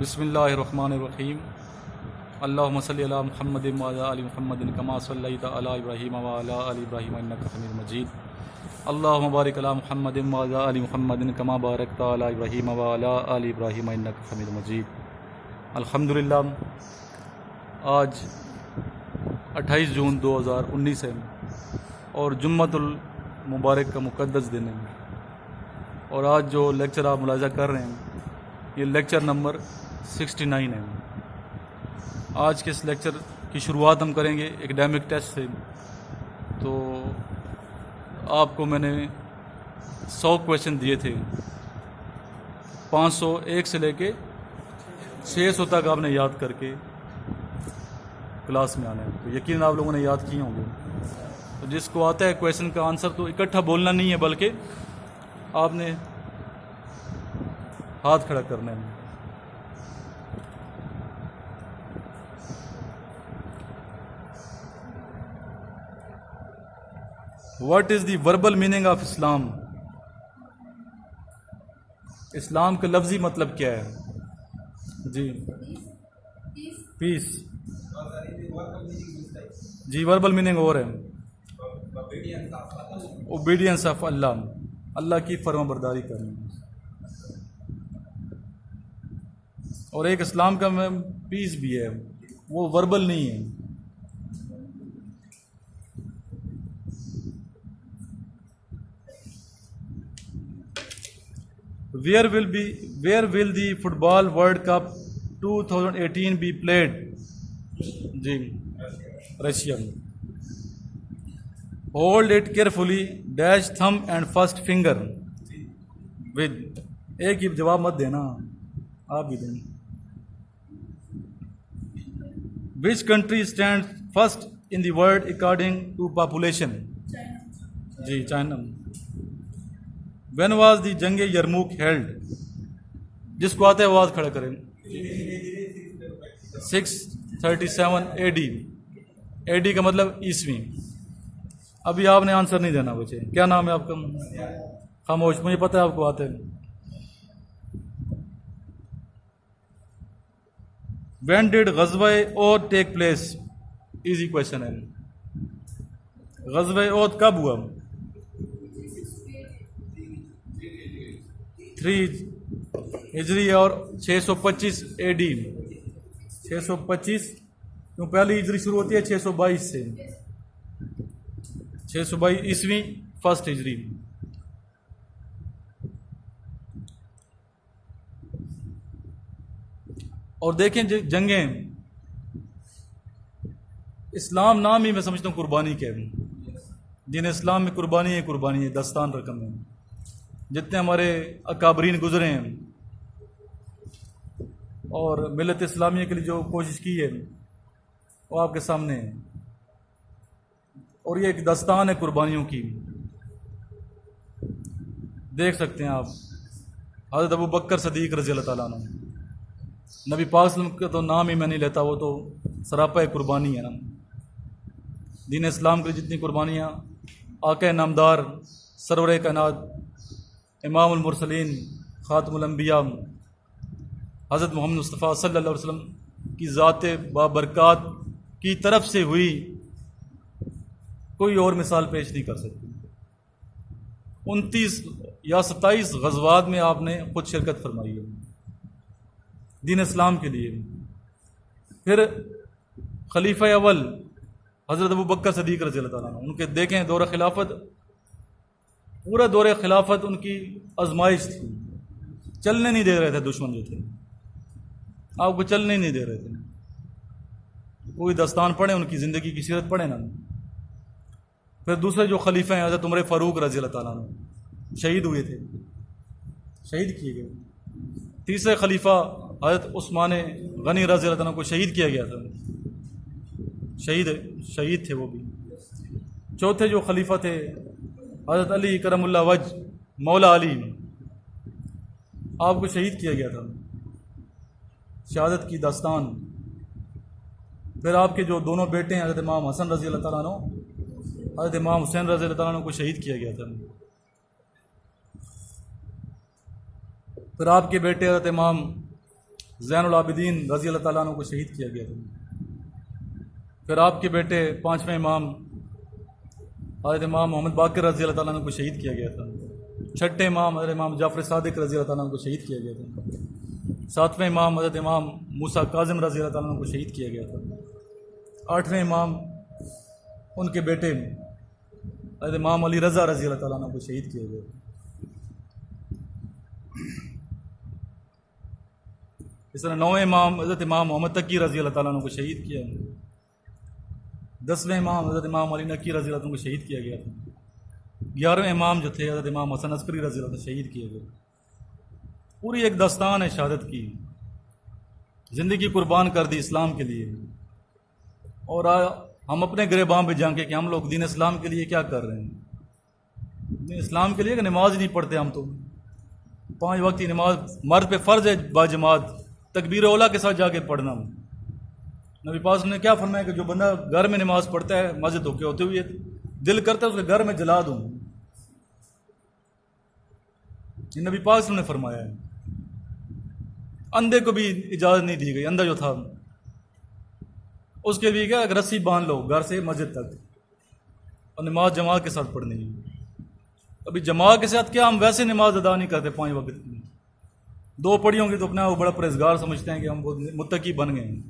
بسم اللہ الرحمن الرحیم اللہم صلی علی محمد وعلی آل محمد کما صلیت علی ابراہیم وعلی آل ابراہیم انک حمید مجید اللہم بارک علی محمد وعلی آل محمد کما بارکت علی ابراہیم وعلی آل ابراہیم انک حمید مجید۔ الحمدللہ آج 28 جون 2019 ہے اور جمعۃ المبارک کا مقدس دن ہے، اور آج جو لیکچر آپ ملاحظہ کر رہے ہیں یہ لیکچر نمبر 69 ہے۔ آج کے اس لیکچر کی شروعات ہم کریں گے ایکڈیمک ٹیسٹ سے۔ تو آپ کو میں نے 100 کویشچن دیے تھے، 501 سے لے کے 600 تک آپ نے یاد کر کے کلاس میں آنا ہے، تو یقیناً آپ لوگوں نے یاد کیے ہوں گے۔ تو جس کو آتا ہے کویشچن کا آنسر تو اکٹھا بولنا نہیں ہے، بلکہ آپ نے ہاتھ کھڑا کرنا ہے۔ What is the verbal meaning of Islam? اسلام کا لفظی مطلب کیا ہے؟ جی پیس، جی وربل میننگ اور ہے اوبیڈینس آف اللہ، اللہ کی فرما برداری کرنا۔ اور ایک اسلام کا میں پیس بھی ہے، وہ وربل نہیں ہے۔ Where will the football world cup 2018 be played? جی رشیا میں۔ Hold it carefully dash thumb and first finger with, ایک ہی جواب مت دینا، آپ بھی دیں۔ Which country stand first in the world according to population? جی چائنا۔ وین واز دی جنگ یرموک ہیلڈ؟ جس کو آتا ہے وہ آواز کھڑا کریں۔ 637 اے ڈی، اے ڈی کا مطلب عیسوی۔ ابھی آپ نے آنسر نہیں دینا بچے، کیا نام ہے آپ کا؟ خاموش، مجھے پتہ ہے آپ کو آتا ہے۔ وین ڈیڈ غزوہ احد ٹیک پلیس؟ ایزی کویشچن ہے۔ غزوہ احد کب ہوا؟ 3 ہجری اور 625 اے ڈی۔ 625 کیوں پہلی ہجری شروع ہوتی ہے 622 سے، 622 عیسوی فرسٹ ہجری۔ اور دیکھیں جنگیں، اسلام نام ہی میں سمجھتا ہوں قربانی کے، دین اسلام میں قربانی ہے، دستان رقم ہے۔ جتنے ہمارے اکابرین گزرے ہیں اور ملت اسلامیہ کے لیے جو کوشش کی ہے وہ آپ کے سامنے ہے، اور یہ ایک دستان ہے قربانیوں کی۔ دیکھ سکتے ہیں آپ حضرت ابو بکر صدیق رضی اللہ تعالیٰ عنہ، نبی پاک صلی اللہ علیہ وسلم کا تو نام ہی میں نہیں لیتا، وہ تو سراپا قربانی ہے نا۔ دین اسلام کے لیے جتنی قربانیاں، آقا نامدار سرور کائنات امام المرسلین خاتم الانبیاء حضرت محمد مصطفیٰ صلی اللہ علیہ وسلم کی ذات بابرکات کی طرف سے ہوئی، کوئی اور مثال پیش نہیں کر سکتی۔ 29 یا 27 غزوات میں آپ نے خود شرکت فرمائی ہے دین اسلام کے لیے۔ پھر خلیفہ اول حضرت ابو بکر صدیق رضی اللہ تعالیٰ عنہ، ان کے دیکھیں دور خلافت، پورا دور خلافت ان کی آزمائش تھی، چلنے نہیں دے رہے تھے دشمن جو تھے، آپ کو چلنے نہیں دے رہے تھے۔ کوئی دستان پڑھیں ان کی زندگی کی سیرت پڑھیں نا۔ پھر دوسرے جو خلیفہ ہیں حضرت عمر فاروق رضی اللہ تعالیٰ عنہ، شہید ہوئے تھے، شہید کیے گئے۔ تیسرے خلیفہ حضرت عثمان غنی رضی اللہ عنہ کو شہید کیا گیا تھا، شہید تھے وہ بھی۔ چوتھے جو خلیفہ تھے حضرت علی کرم اللہ وجہ مولا علی، آپ کو شہید کیا گیا تھا، شہادت کی داستان۔ پھر آپ کے جو دونوں بیٹے ہیں حضرت امام حسن رضی اللہ تعالیٰ عنہ، حضرت امام حسین رضی اللہ تعالیٰ عنہ کو شہید کیا گیا تھا۔ پھر آپ کے بیٹے حضرت امام زین العابدین رضی اللہ تعالیٰ عنہ کو شہید کیا گیا تھا۔ پھر آپ کے بیٹے 5ویں امام حضرت امام محمد باقر رضی اللہ تعالیٰ عنہ کو شہید کیا گیا تھا۔ 6ٹھے امام حضرت امام جعفر صادق رضی اللہ تعالیٰ عنہ کو شہید کیا گیا تھا۔ 7ویں امام حضرت امام موسیٰ کاظم رضی اللہ تعالیٰ عنہ کو شہید کیا گیا تھا۔ 8ویں امام ان کے بیٹے حضرت امام علی رضا رضی اللہ تعالیٰ عنہ کو شہید کیا گیا تھا۔ اس طرح 9ویں امام حضرت امام محمد تقی رضی اللہ تعالیٰ عنہ کو شہید کیا۔ 10ویں امام حضرت امام علی نقی رضی اللہ عنہ کو شہید کیا گیا تھا۔ 11ویں امام جو تھے حضرت امام حسن عسکری رضی اللہ عنہ شہید کیا گیا۔ پوری ایک داستان ہے شہادت کی، زندگی قربان کر دی اسلام کے لیے، اور ہم اپنے گریباں پہ جھانکے کہ ہم لوگ دین اسلام کے لیے کیا کر رہے ہیں۔ دین اسلام کے لیے کہ نماز ہی نہیں پڑھتے ہم تو، 5 وقت کی نماز مرد پہ فرض ہے باجماعت، تکبیر اولیٰ کے ساتھ جا کے پڑھنا۔ نبی پاک نے کیا فرمایا کہ جو بندہ گھر میں نماز پڑھتا ہے مسجد ہو کے ہوتے ہوئے دل کرتا ہے اس کے گھر میں جلا دوں، یہ نبی پاک نے فرمایا ہے۔ اندھے کو بھی اجازت نہیں دی گئی، اندھا جو تھا اس کے بھی کیا کہ رسی باندھ لو گھر سے مسجد تک، اور نماز جماعت کے ساتھ پڑھنی ہے۔ ابھی جماعت کے ساتھ کیا ہم ویسے نماز ادا نہیں کرتے 5 وقت میں، 2 پڑھی ہوں گی تو اپنا وہ بڑا پرہیزگار سمجھتے ہیں کہ ہم بہت متقی بن گئے ہیں،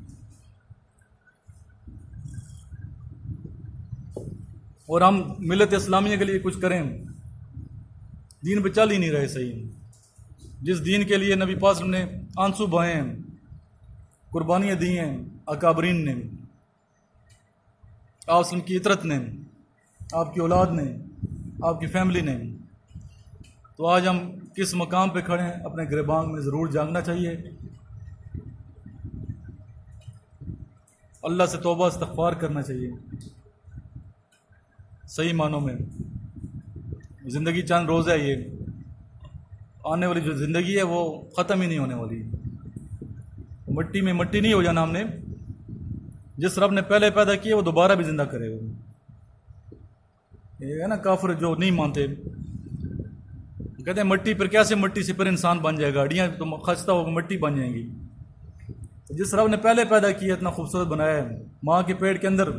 اور ہم ملت اسلامیہ کے لیے کچھ کریں، دین پہ چل ہی نہیں رہے صحیح۔ جس دین کے لیے نبی پاک نے آنسو بہائے ہیں، قربانیاں دی ہیں اکابرین نے، آپ کی اطرت نے، آپ کی اولاد نے، آپ کی فیملی نے، تو آج ہم کس مقام پہ کھڑے ہیں اپنے گریبان میں ضرور جاننا چاہیے۔ اللہ سے توبہ استغفار کرنا چاہیے، صحیح معنوں میں۔ زندگی چند روز ہے، یہ آنے والی جو زندگی ہے وہ ختم ہی نہیں ہونے والی، مٹی میں مٹی نہیں ہو جانا ہم نے۔ جس رب نے پہلے پیدا کیا وہ دوبارہ بھی زندہ کرے گا۔ یہ ہے نا کافر جو نہیں مانتے، کہتے ہیں مٹی پر کیسے مٹی سے پھر انسان بن جائے گا، ہڈیاں تو خستہ ہو مٹی بن جائیں گی۔ جس رب نے پہلے پیدا کیا، اتنا خوبصورت بنایا ہے، ماں کے پیٹ کے اندر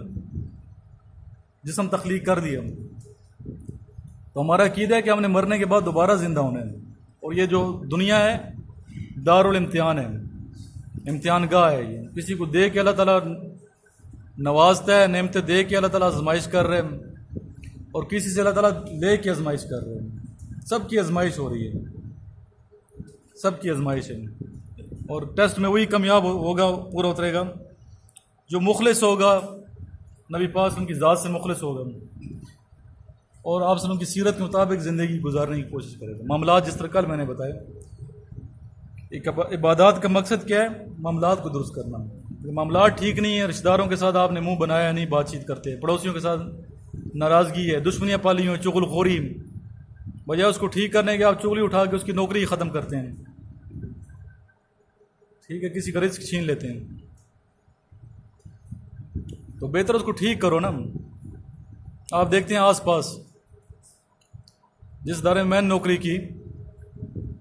جسم تخلیق کر دیا، تو ہمارا عقیدہ ہے کہ ہم نے مرنے کے بعد دوبارہ زندہ ہونا ہے۔ اور یہ جو دنیا ہے دارالامتحان ہے، امتحان گاہ ہے۔ یہ کسی کو دے کے اللہ تعالیٰ نوازتا ہے، نعمتیں دے کے اللہ تعالیٰ آزمائش کر رہے ہیں، اور کسی سے اللہ تعالیٰ لے کے آزمائش کر رہے ہیں۔ سب کی آزمائش ہو رہی ہے، سب کی آزمائش ہے، اور ٹیسٹ میں وہی کامیاب ہوگا، پورا اترے گا جو مخلص ہوگا، نبی پاک ان کی ذات سے مخلص ہوگا، اور آپ سے ان کی سیرت کے مطابق زندگی گزارنے کی کوشش کرے گا۔ معاملات جس طرح کل میں نے بتایا، ایک عبادات کا مقصد کیا ہے؟ معاملات کو درست کرنا۔ معاملات ٹھیک نہیں ہیں، رشتہ داروں کے ساتھ آپ نے منہ بنایا نہیں، بات چیت کرتے، پڑوسیوں کے ساتھ ناراضگی ہے، دشمنیاں پالی ہوئی، چغل خوری، بجائے اس کو ٹھیک کرنے کے آپ چغلی اٹھا کے اس کی نوکری ختم کرتے ہیں، ٹھیک ہے، کسی کا رزق چھین لیتے ہیں، تو بہتر اس کو ٹھیک کرو نا۔ آپ دیکھتے ہیں آس پاس جس ادارے میں میں نے نوکری کی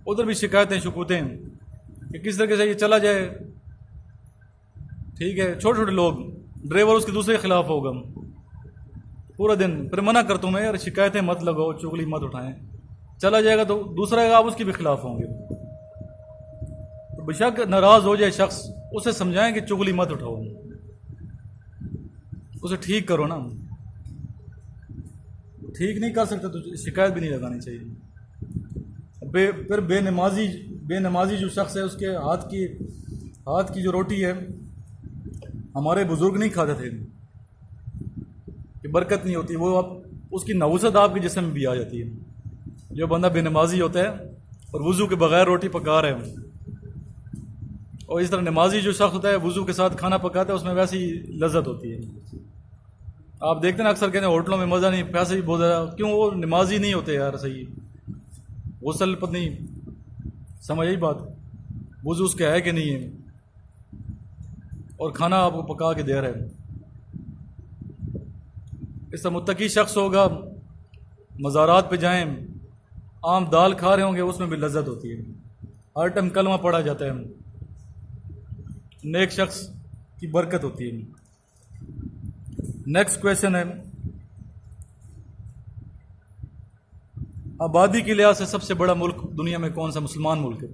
ادھر بھی شکایتیں شکوتیں کہ کس طریقے سے یہ چلا جائے، ٹھیک ہے، چھوٹے چھوٹے لوگ، ڈرائیور اس کے دوسرے کے خلاف ہوگا پورا دن، پھر منع کرتا ہوں میں یار شکایتیں مت لگاؤ، چغلی مت اٹھائیں، چلا جائے گا تو دوسرا آپ اس کے بھی خلاف ہوں گے، تو بے شک ناراض ہو جائے شخص، اسے سمجھائیں کہ چغلی مت اٹھاؤ، اسے ٹھیک کرو نا۔ ٹھیک نہیں کر سکتے تو شکایت بھی نہیں لگانی چاہیے۔ پھر بے نمازی جو شخص ہے اس کے ہاتھ کی جو روٹی ہے، ہمارے بزرگ نہیں کھاتے تھے کہ برکت نہیں ہوتی، وہ اس کی نوسط آپ کے جسم میں بھی آ جاتی ہے۔ جو بندہ بے نمازی ہوتا ہے اور وضو کے بغیر روٹی پکا رہے ہیں، اور اس طرح نمازی جو شخص ہوتا ہے وضو کے ساتھ کھانا پکاتا ہے، اس میں ویسی لذت ہوتی ہے۔ آپ دیکھتے ہیں اکثر کہتے ہیں ہوٹلوں میں مزہ نہیں، پیسے بھی بہت زیادہ، کیوں؟ وہ نمازی نہیں ہوتے یار صحیح، غسل پتہ نہیں سمجھ آئی بات، وضو اس کا ہے کہ نہیں ہے، اور کھانا آپ کو پکا کے دے رہے ہیں۔ اس طرح متقی شخص ہوگا، مزارات پہ جائیں، عام دال کھا رہے ہوں گے، اس میں بھی لذت ہوتی ہے، ہر ٹائم کلمہ پڑھا جاتا ہے، نیک شخص کی برکت ہوتی ہے. نیکسٹ کویشچن ہے آبادی کے لحاظ سے سب سے بڑا ملک دنیا میں کون سا مسلمان ملک ہے؟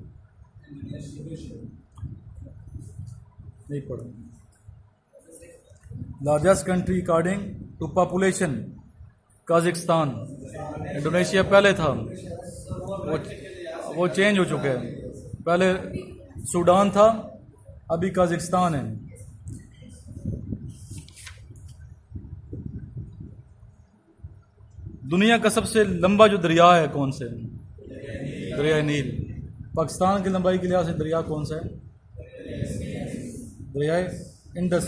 نہیں پڑھا. Largest country according to population Kazakhstan. Indonesia پہلے تھا, وہ چینج ہو چکا ہے. پہلے سوڈان تھا, ابھی کازکستان ہے. دنیا کا سب سے لمبا جو دریا ہے کون سے؟ دریائے نیل. پاکستان کی لمبائی کے لحاظ سے دریا کون سا ہے؟ دریائے Indus.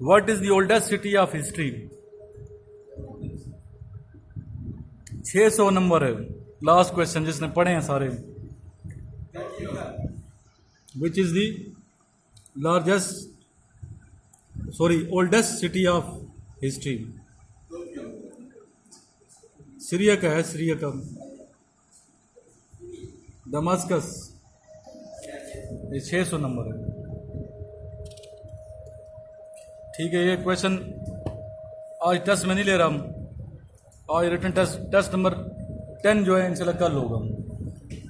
What is the oldest city of history? 600 نمبر ہے. لاسٹ کوشچن جس نے پڑھے ہیں سارے. Which is the oldest city of history? Syria کا ہے, سیریا کا دماسکس. یہ 600 نمبر ہے. ٹھیک ہے, یہ کویشچن آج ٹیسٹ میں نہیں لے رہا ہوں. آج ریٹن ٹیسٹ نمبر 10 جو ہے انشاءاللہ کل ہوگا.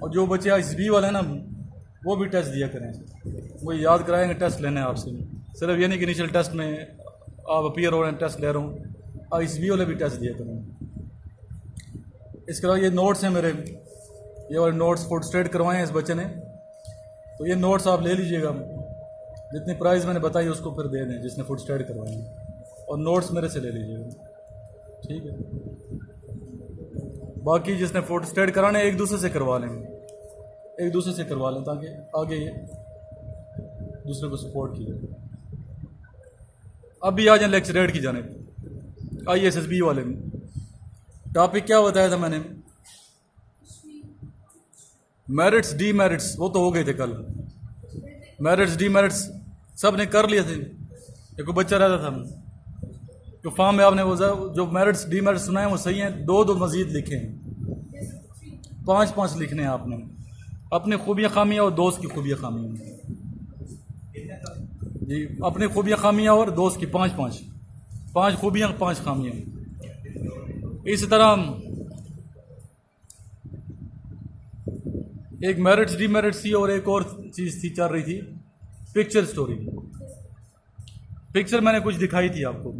اور جو بچے اس بی والے ہیں نا وہ بھی ٹیسٹ دیا کریں. وہ یاد کرائیں گے ٹیسٹ لینے آپ سے. صرف یہ نہیں کہ انیشل ٹیسٹ میں آپ اپیئر ہو رہے ہیں ٹیسٹ لے رہا ہوں. اس بی والے بھی ٹیسٹ دیا کریں. اس کے علاوہ یہ نوٹس ہیں میرے, یہ والے نوٹس فوڈ اسٹیٹ کروائے ہیں اس بچے نے, تو یہ نوٹس آپ لے لیجئے گا. جتنی پرائز میں نے بتائی اس کو پھر دے دیں جس نے فوڈ اسٹیٹ کروائے ہیں, اور نوٹس میرے سے لے لیجئے گا. ٹھیک ہے, باقی جس نے فوڈ اسٹیٹ کرانے ایک دوسرے سے کروا لیں, ایک دوسرے سے کروا لیں تاکہ آگے یہ دوسرے کو سپورٹ کیے. اب بھی آ جائیں لیکچریٹ کی جانب. ISSB والے میں ٹاپک کیا بتایا تھا میں نے؟ Merits D merits. وہ تو ہو گئے تھے کل. میرٹس ڈی میرٹس سب نے کر لیے تھے. ایک کوئی بچہ رہتا تھا جو فارم میں آپ نے وہ جو میرٹس ڈی میرٹس سنا ہے وہ صحیح ہیں. 2 مزید لکھے ہیں, 5 لکھنے ہیں آپ نے. اپنی خوبیاں خامیاں اور دوست کی خوبیاں خامیاں. جی, اپنی خوبیاں خامیاں اور دوست کی 5 خوبیاں 5 خامیاں. اسی طرح ایک میرٹس ڈی میرٹس تھی اور ایک اور چیز تھی چل رہی تھی, پکچر سٹوری. پکچر میں نے کچھ دکھائی تھی آپ کو,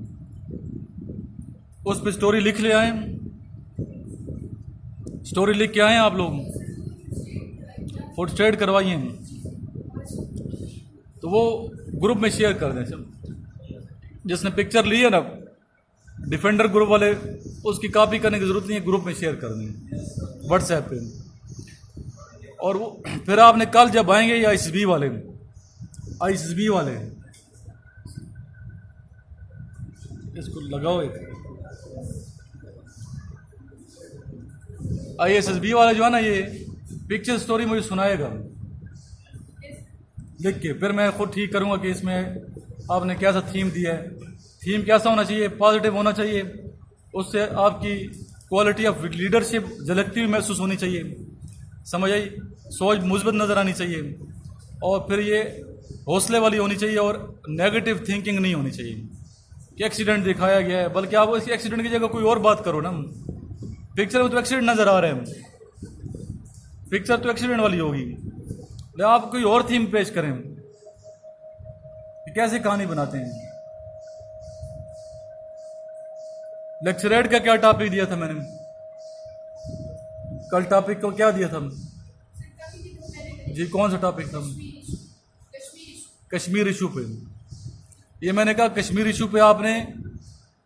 اس پہ سٹوری لکھ لے آئیں. سٹوری لکھ کے آئیں آپ لوگ, فوٹو اسٹیٹ کروائیے تو وہ گروپ میں شیئر کر دیں. جس نے پکچر لی ہے نا ڈیفینڈر گروپ والے, اس کی کاپی کرنے کی ضرورت نہیں ہے, گروپ میں شیئر کر دیں واٹس ایپ پہ. اور وہ پھر آپ نے کل جب آئیں گے یا ISSB والے اس کو لگاؤ. ایک ISSB والے جو ہے نا یہ پکچر سٹوری مجھے سنائے گا لکھ کے, پھر میں خود ٹھیک کروں گا کہ اس میں آپ نے کیسا تھیم دیا ہے. تھیم کیسا ہونا چاہیے؟ پازیٹیو ہونا چاہیے. اس سے آپ کی کوالٹی آف لیڈرشپ جھلکتی ہوئی محسوس ہونی چاہیے. سمجھ آئی؟ سوچ مثبت نظر آنی چاہیے. اور پھر یہ حوصلے والی ہونی چاہیے اور نیگیٹو تھنکنگ نہیں ہونی چاہیے کہ ایکسیڈنٹ دکھایا گیا ہے, بلکہ آپ اس ایکسیڈنٹ کی جگہ کوئی اور بات کرو نا. پکچر میں تو ایکسیڈنٹ نظر آ رہے ہیں, پکچر تو ایکسیڈنٹ والی ہوگی, لیکن آپ کوئی اور تھیم پیش کریں کہ کیسے کہانی بناتے ہیں. لیکچریٹ کا کیا ٹاپک دیا تھا میں نے کل؟ ٹاپک کو کیا دیا تھا جی؟ کون سا ٹاپک تھا؟ کشمیر ایشو پہ. یہ میں نے کہا کشمیر ایشو پہ آپ نے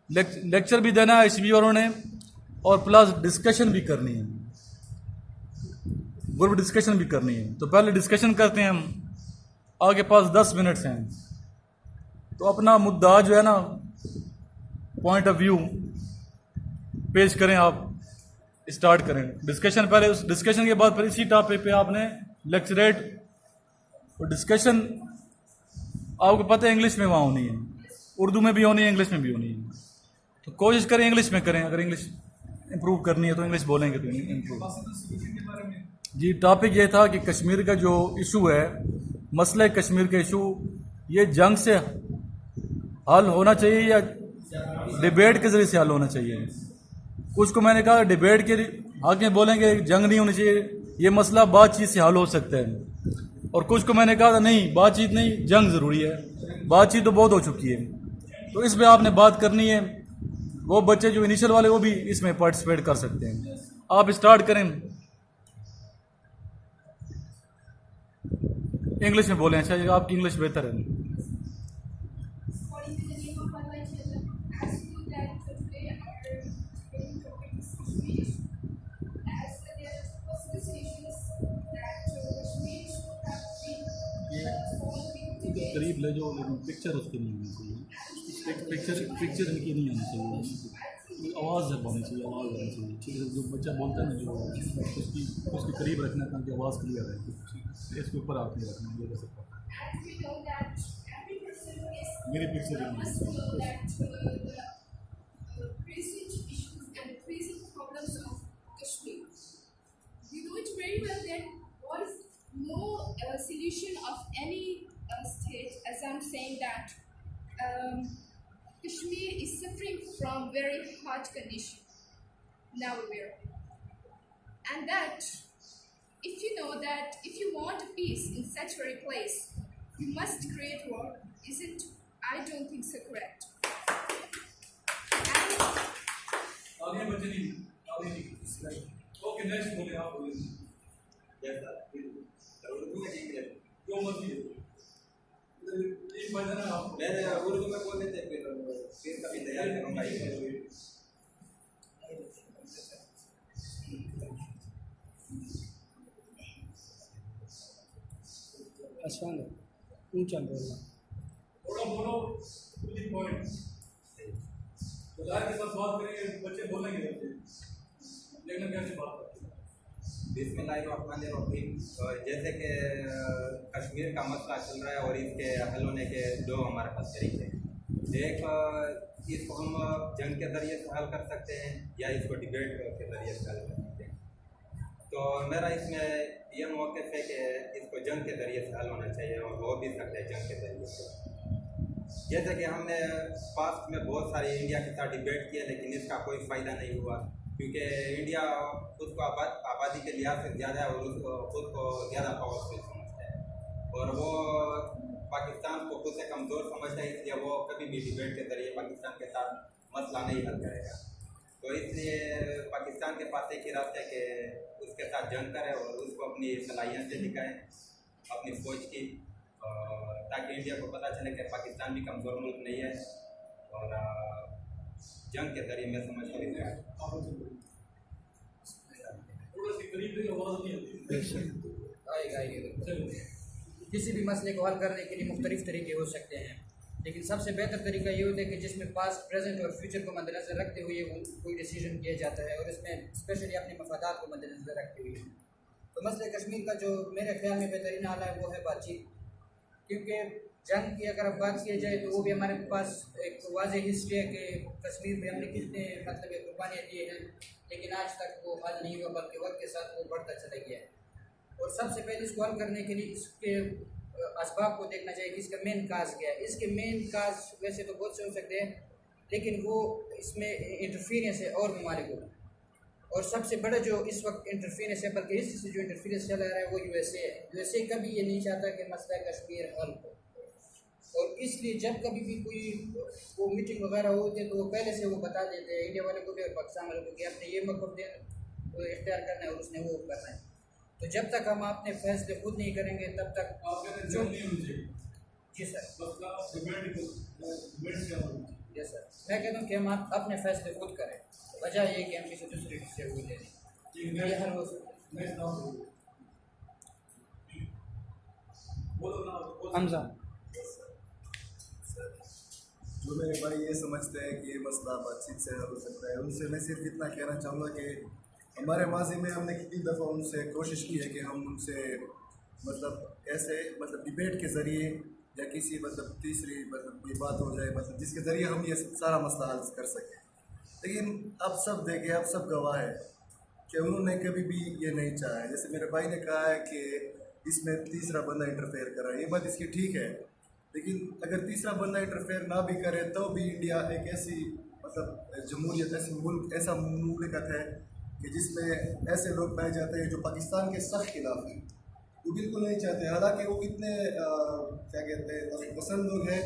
لیکچر بھی دینا ہے ISSB والوں نے, اور پلس ڈسکشن بھی کرنی ہے, گروپ ڈسکشن بھی کرنی ہے. تو پہلے ڈسکشن کرتے ہیں ہم, آگے پاس 10 منٹس ہیں, تو اپنا مدعا جو ہے نا پوائنٹ آف ویو پیش کریں. آپ اسٹارٹ کریں ڈسکشن. پہلے اس ڈسکشن کے بعد پھر اسی ٹاپک پہ آپ نے لیکچریٹ, اور ڈسکشن آپ کو پتہ ہے انگلش میں وہاں ہونی ہے, اردو میں بھی ہونی ہے, انگلش میں بھی ہونی ہے. تو کوشش کریں انگلش میں کریں, اگر انگلش امپروو کرنی ہے تو انگلش بولیں گے تو امپروو. جی ٹاپک یہ تھا کہ کشمیر کا جو ایشو ہے, مسئلہ کشمیر کا ایشو, یہ جنگ سے حل ہونا چاہیے یا ڈیبیٹ کے ذریعے سے حل ہونا چاہیے. کچھ کو میں نے کہا ڈیبیٹ کے حق میں بولیں گے جنگ نہیں ہونی چاہیے, یہ مسئلہ بات چیت سے حل ہو سکتا ہے. اور کچھ کو میں نے کہا تھا نہیں بات چیت نہیں, جنگ ضروری ہے, بات چیت تو بہت ہو چکی ہے. تو اس پہ آپ نے بات کرنی ہے. وہ بچے جو انیشل والے وہ بھی اس میں پارٹیسپیٹ کر سکتے ہیں. آپ اسٹارٹ کریں, انگلش میں بولیں. اچھا آپ کی انگلش بہتر ہے. قریب لے جاؤ لیکن پکچر اس کی نہیں ہونی چاہیے. پکچر ان کی نہیں ہونی چاہیے. آواز جب ہونی چاہیے, آواز ہونی چاہیے. ٹھیک ہے, جو بچہ بولتا ہے نا جو اس کے قریب رکھنا تاکہ آواز کلیئر رہے. اس کے اوپر آپ نہیں رکھنا, یہ کر سکتا میری picture solution of any state, as I'm saying that Kashmir is suffering from very hard condition nowhere, and that if you know that if you want peace in such a place, you must create war. Isn't? I don't think so. Correct. Okay, next movie up. Yes, sir. جو مرضی ہے ایک بجے نا میں اردو میں بول دیتے پھر کبھی تیار کروں گا. اسفان اونچا بولنا, تھوڑا بولو ٹو دی پوائنٹ. بازار کے ساتھ بات کریں گے بچے بولیں گے لیکن کیسے بات کریں. بسم اللہ الرحمن الرحیم. جیسے کہ کشمیر کا مسئلہ چل رہا ہے اور اس کے حل ہونے کے دو ہمارے پاس طریقے ہیں. ایک اس کو ہم جنگ کے ذریعے سے حل کر سکتے ہیں یا اس کو ڈبیٹ کے ذریعے سے حل کر سکتے ہیں. تو میرا اس میں یہ موقف ہے کہ اس کو جنگ کے ذریعے سے حل ہونا چاہیے اور ہو بھی سکتا ہے جنگ کے ذریعے سے. جیسے کہ ہم نے پاسٹ میں بہت سارے انڈیا کے ساتھ ڈبیٹ کیے لیکن اس کا کوئی فائدہ نہیں ہوا, کیونکہ انڈیا خود کو آبادی کے لحاظ سے زیادہ ہے اور اس کو خود کو زیادہ پاورفل سمجھتا ہے اور وہ پاکستان کو خود سے کمزور سمجھتا ہے. اس لیے وہ کبھی بھی ڈبیٹ کے ذریعے پاکستان کے ساتھ مسئلہ نہیں حل کرے گا. تو اس لیے پاکستان کے پاس ایک ہی راستہ ہے کہ اس کے ساتھ جنگ کرے اور اس کو اپنی صلاحیتیں دکھائیں اپنی فوج کی, تاکہ انڈیا کو پتہ چلے کہ پاکستان بھی کمزور ملک نہیں ہے اور جنگ کے ذریعے میں سمجھ کسی بھی مسئلے کو حل کرنے کے لیے مختلف طریقے ہو سکتے ہیں, لیکن سب سے بہتر طریقہ یہ ہوتا ہے کہ جس میں پاسٹ, پریزنٹ اور فیوچر کو مد نظر رکھتے ہوئے کوئی ڈیسیجن کیا جاتا ہے اور اس میں اسپیشلی اپنے مفادات کو مد نظر رکھتے ہوئے. تو مسئلہ کشمیر کا جو میرے خیال میں بہترین حال ہے وہ ہے بات چیت, کیونکہ جنگ کی اگر اب بات کیا جائے تو وہ بھی ہمارے پاس ایک واضح ہسٹری ہے کہ کشمیر میں ہم نے کتنے قربانیاں دیے ہیں لیکن آج تک وہ حل نہیں ہوا بلکہ وقت کے ساتھ وہ بڑھتا چلا گیا ہے. اور سب سے پہلے اس کو حل کرنے کے لیے اس کے اسباب کو دیکھنا چاہیے کہ اس کا مین کاز کیا ہے. اس کے مین کاز ویسے تو بہت سے ہو سکتے ہیں لیکن وہ اس میں انٹرفیرنس ہے اور ممالک کو, اور سب سے بڑا جو اس وقت انٹرفیرنس ہے بلکہ اس سے جو انٹرفیرنس چلا رہا ہے وہ یو ایس اے ہے. یو ایس اے کبھی یہ نہیں چاہتا کہ مسئلہ کشمیر حل ہو, اور اس لیے جب کبھی بھی کوئی وہ میٹنگ وغیرہ ہوتی ہے تو وہ پہلے سے وہ بتا دیتے ہیں انڈیا والے کو بھی اور پاکستان والے کو کہ آپ نے یہ مقصد اختیار کرنا ہے اور اس نے وہ کرنا ہے. تو جب تک ہم اپنے فیصلے خود نہیں کریں گے تب تک جی سر یس سر میں کہتا ہوں کہ ہم اپنے فیصلے خود کریں, وجہ یہ کہ ہم کسی دوسرے سے وہ لے لیں, یہ حل ہو سکتا ہے. حمزہ جو میرے بھائی یہ سمجھتے ہیں کہ یہ مسئلہ بات چیت سے حل ہو سکتا ہے, ان سے میں صرف اتنا کہنا چاہوں گا کہ ہمارے ماضی میں ہم نے کتنی دفعہ ان سے کوشش کی ہے کہ ہم ان سے ایسے ڈبیٹ کے ذریعے یا کسی تیسری کوئی بات ہو جائے جس کے ذریعے ہم یہ سارا مسئلہ حل کر سکیں. لیکن اب سب دیکھیں, اب سب گواہ ہے کہ انہوں نے کبھی بھی یہ نہیں چاہا ہے. جیسے میرے بھائی نے کہا ہے کہ اس میں تیسرا بندہ انٹرفیئر کر رہا ہے, یہ بات اس کی ٹھیک ہے, لیکن اگر تیسرا بندہ انٹرفیئر نہ بھی کرے تو بھی انڈیا ایک ایسی مطلب جمہوریت, ایسی ملک, ایسا مملکت ہے کہ جس میں ایسے لوگ پائے جاتے ہیں جو پاکستان کے سخت خلاف ہیں, وہ بالکل نہیں چاہتے. حالانکہ وہ اتنے کیا کہتے ہیں پسند لوگ ہیں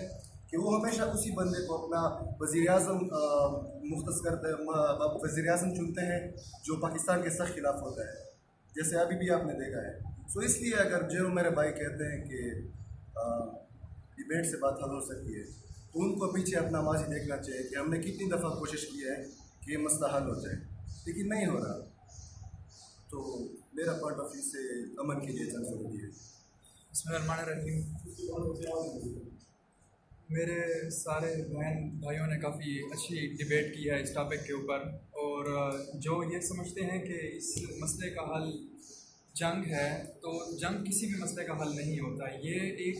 کہ وہ ہمیشہ اسی بندے کو اپنا وزیر اعظم مختص کرتے ہیں, وزیر اعظم چنتے ہیں جو پاکستان کے سخت خلاف ہوتا ہے, جیسے ابھی بھی آپ نے دیکھا ہے. سو اس لیے اگر جو میرے بھائی کہتے ہیں کہ ڈبیٹ سے بات حل ہو سکتی ہے, تو ان کو پیچھے اپنا ماضی دیکھنا چاہیے کہ ہم نے کتنی دفعہ کوشش کی ہے کہ یہ مسئلہ حل ہو جائے, لیکن نہیں ہو رہا. تو میرا پوائنٹ آف ویو سے امن کے لیے جنگ ضروری ہے. بسم اللہ الرحمن الرحیم. میرے سارے بھائیوں نے کافی اچھی ڈبیٹ کی ہے اس ٹاپک کے اوپر, اور جو یہ سمجھتے ہیں کہ اس مسئلے کا حل جنگ ہے, تو جنگ کسی بھی مسئلے کا حل نہیں ہوتا. یہ ایک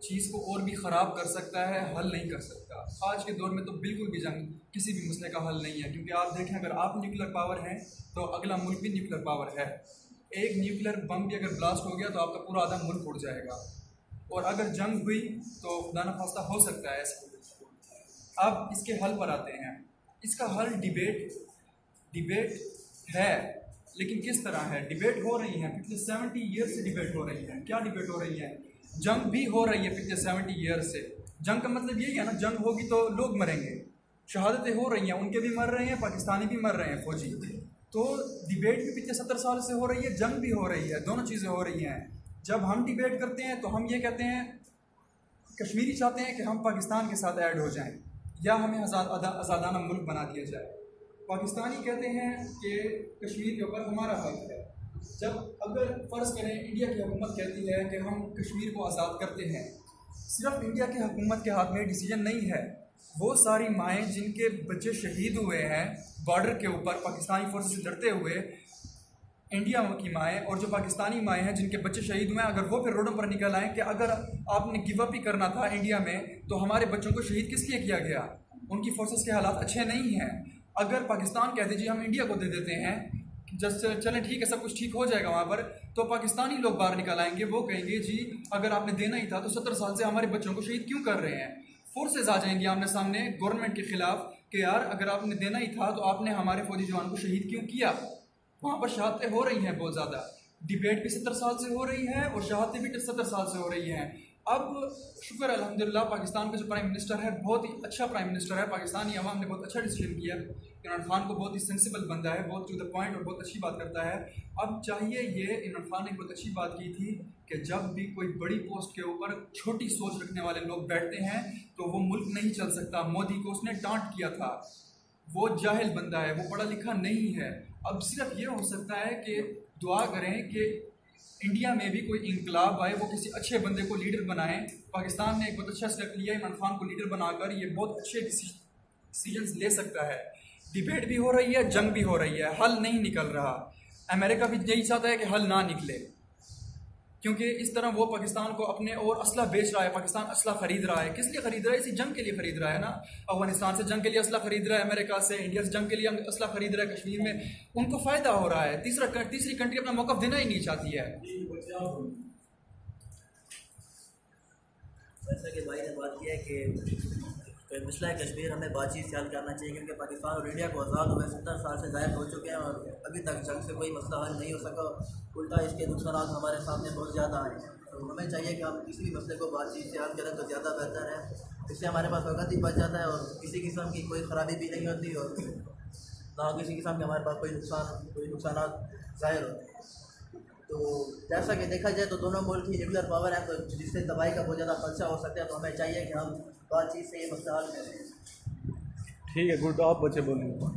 چیز کو اور بھی خراب کر سکتا ہے, حل نہیں کر سکتا. آج کے دور میں تو بالکل بھی جنگ کسی بھی مسئلے کا حل نہیں ہے, کیونکہ آپ دیکھیں اگر آپ نیوکلیر پاور ہیں تو اگلا ملک بھی نیوکلیر پاور ہے. ایک نیوکلیر بم بھی اگر بلاسٹ ہو گیا تو آپ کا پورا آدھا ملک اڑ جائے گا, اور اگر جنگ ہوئی تو خدا نخواستہ ہو سکتا ہے ایسا. اب اس کے حل پر آتے ہیں. اس کا حل ڈبیٹ ہے, لیکن کس طرح ہے؟ ڈبیٹ ہو رہی ہیں پچھلے 70 ایئر سے ڈبیٹ ہو رہی ہے. کیا ڈبیٹ ہو رہی ہے؟ جنگ بھی ہو رہی ہے پچھلے 70 ایئر سے. جنگ کا مطلب یہی ہے نا, جنگ ہوگی تو لوگ مریں گے. شہادتیں ہو رہی ہیں, ان کے بھی مر رہے ہیں, پاکستانی بھی مر رہے ہیں فوجی. تو ڈبیٹ بھی پچھلے 70 سال سے ہو رہی ہے, جنگ بھی ہو رہی ہے, دونوں چیزیں ہو رہی ہیں. جب ہم ڈبیٹ کرتے ہیں تو ہم یہ کہتے ہیں, کشمیری چاہتے ہیں کہ ہم پاکستان کے ساتھ ایڈ ہو جائیں یا ہمیں آزادانہ ملک بنا دیا جائے. پاکستانی کہتے ہیں کہ کشمیر کے اوپر ہمارا حق ہے. جب اگر فرض کریں انڈیا کی حکومت کہتی ہے کہ ہم کشمیر کو آزاد کرتے ہیں, صرف انڈیا کی حکومت کے ہاتھ میں ڈیسیجن نہیں ہے. وہ ساری مائیں جن کے بچے شہید ہوئے ہیں بارڈر کے اوپر پاکستانی فورسز سے لڑتے ہوئے, انڈیا کی مائیں اور جو پاکستانی مائیں ہیں جن کے بچے شہید ہوئے ہیں, اگر وہ پھر روڈوں پر نکل آئیں کہ اگر آپ نے گیو اپ ہی کرنا تھا انڈیا میں تو ہمارے بچوں کو شہید کس لیے کیا گیا؟ ان کی فورسز کے حالات اچھے نہیں ہیں. اگر پاکستان کہتے جی ہم انڈیا کو دے دیتے ہیں, چلیں ٹھیک ہے سب کچھ ٹھیک ہو جائے گا وہاں پر, تو پاکستانی لوگ باہر نکل آئیں گے, وہ کہیں گے جی اگر آپ نے دینا ہی تھا تو 70 سال سے ہمارے بچوں کو شہید کیوں کر رہے ہیں. فورسز آ جائیں گی آمنے سامنے گورنمنٹ کے خلاف کہ یار اگر آپ نے دینا ہی تھا تو آپ نے ہمارے فوجی جوان کو شہید کیوں کیا. وہاں پر شہادتیں ہو رہی ہیں بہت زیادہ. ڈبیٹ بھی 70 سال سے ہو رہی ہے اور شہادتیں بھی 70 سال سے ہو رہی ہیں. اب شکر الحمدللہ پاکستان کا جو پرائم منسٹر ہے بہت ہی اچھا پرائم منسٹر ہے. پاکستانی عوام نے بہت اچھا ڈیسیجن کیا. عمران خان کو بہت ہی سینسیبل بندہ ہے, بہت ٹو دا پوائنٹ اور بہت اچھی بات کرتا ہے. اب چاہیے یہ عمران خان نے بہت اچھی بات کی تھی کہ جب بھی کوئی بڑی پوسٹ کے اوپر چھوٹی سوچ رکھنے والے لوگ بیٹھتے ہیں تو وہ ملک نہیں چل سکتا. مودی کو اس نے ڈانٹ کیا تھا, وہ جاہل بندہ ہے, وہ پڑھا لکھا نہیں ہے. اب صرف یہ ہو سکتا ہے کہ دعا کریں کہ انڈیا میں بھی کوئی انقلاب آئے, وہ کسی اچھے بندے کو لیڈر بنائیں. پاکستان نے ایک بہت اچھا اسٹیپ لیا, عمران خان کو لیڈر بنا کر یہ بہت اچھے ڈیسیجنز لے سکتا ہے. ڈبیٹ بھی ہو رہی ہے, جنگ بھی ہو رہی ہے, حل نہیں نکل رہا. امریکہ بھی یہی چاہتا ہے کہ حل نہ نکلے, کیونکہ اس طرح وہ پاکستان کو اپنے اور اسلحہ بیچ رہا ہے. پاکستان اسلحہ خرید رہا ہے, کس لیے خرید رہا ہے؟ اسی جنگ کے لیے خرید رہا ہے نا. افغانستان سے جنگ کے لیے اسلحہ خرید رہا ہے, امریکہ سے, انڈیا سے جنگ کے لیے اسلحہ خرید رہا ہے. کشمیر میں ان کو فائدہ ہو رہا ہے. تیسری کنٹری اپنا موقف دینا ہی نہیں چاہتی ہے. جیسا کہ بھائی نے بات کیا ہے کہ مسئلہ کشمیر ہمیں بات چیت سے حل کرنا چاہیے, کیونکہ پاکستان اور انڈیا کو آزاد ہوئے 70 سال سے زائد ہو چکے ہیں اور ابھی تک جنگ سے کوئی مسئلہ حل نہیں ہو سکا. الٹا اس کے نقصانات ہمارے سامنے بہت زیادہ آئے ہیں. تو ہمیں چاہیے کہ ہم کسی بھی مسئلے کو بات چیت سے حل کریں تو زیادہ بہتر ہے. اس سے ہمارے پاس وقت ہی بچ جاتا ہے اور کسی قسم کی کوئی خرابی بھی نہیں ہوتی اور نہ کسی قسم کے ہمارے پاس کوئی نقصانات ظاہر ہوتے ہیں. تو جیسا کہ دیکھا جائے تو دونوں ملک ہی نیوکلیر پاور ہیں, تو جس سے تباہی کا بہت زیادہ خدشہ ہو سکتا ہے. تو ہمیں چاہیے کہ ہم بات چیت سے یہ مسئلہ حل کریں. ٹھیک ہے, گڈ. آپ بچے بولیں گے.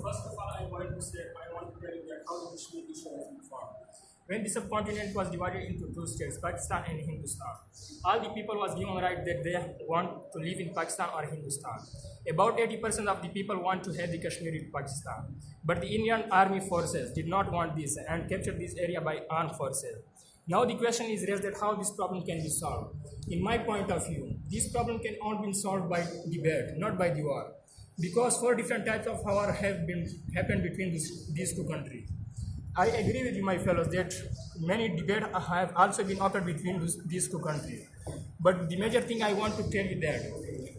First of all, I want to tell you that how the Kashmir issue has been formed. When this subcontinent was divided into two states, Pakistan and Hindustan, all the people was given right that they want to live in Pakistan or Hindustan. About 80% of the people want to have the Kashmir in Pakistan. But the Indian army forces did not want this and captured this area by armed forces. Now the question is raised that how this problem can be solved. In my point of view, this problem can only be solved by debate, not by the war, because 4 different types of war have been happened between these two countries. I agree with my fellows that many debates have also been occurred between these two countries. But the major thing I want to tell you that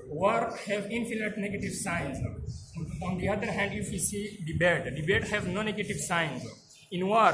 war have infinite negative signs. On the other hand, if you see debate have no negative signs. In war,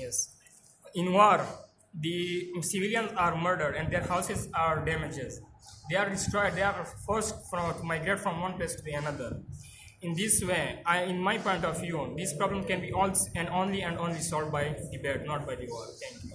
Yes. In war, the civilians are murdered and their houses are damaged. They are destroyed. They are forced to migrate from one place to another. In this way, in my point of view, this problem can be all and only solved by debate, not by the war. Thank you.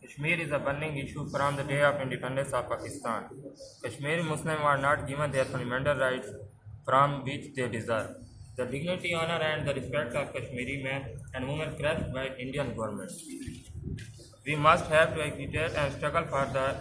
Kashmir is a burning issue from the day of independence of Pakistan. Kashmiri Muslims are not given their fundamental rights from which they deserve. The dignity, honor and the respect of Kashmiri men and women crushed by Indian government. We must have to agitate and struggle for the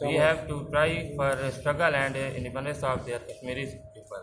We have to try for struggle and independence of their Kashmiri people.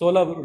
16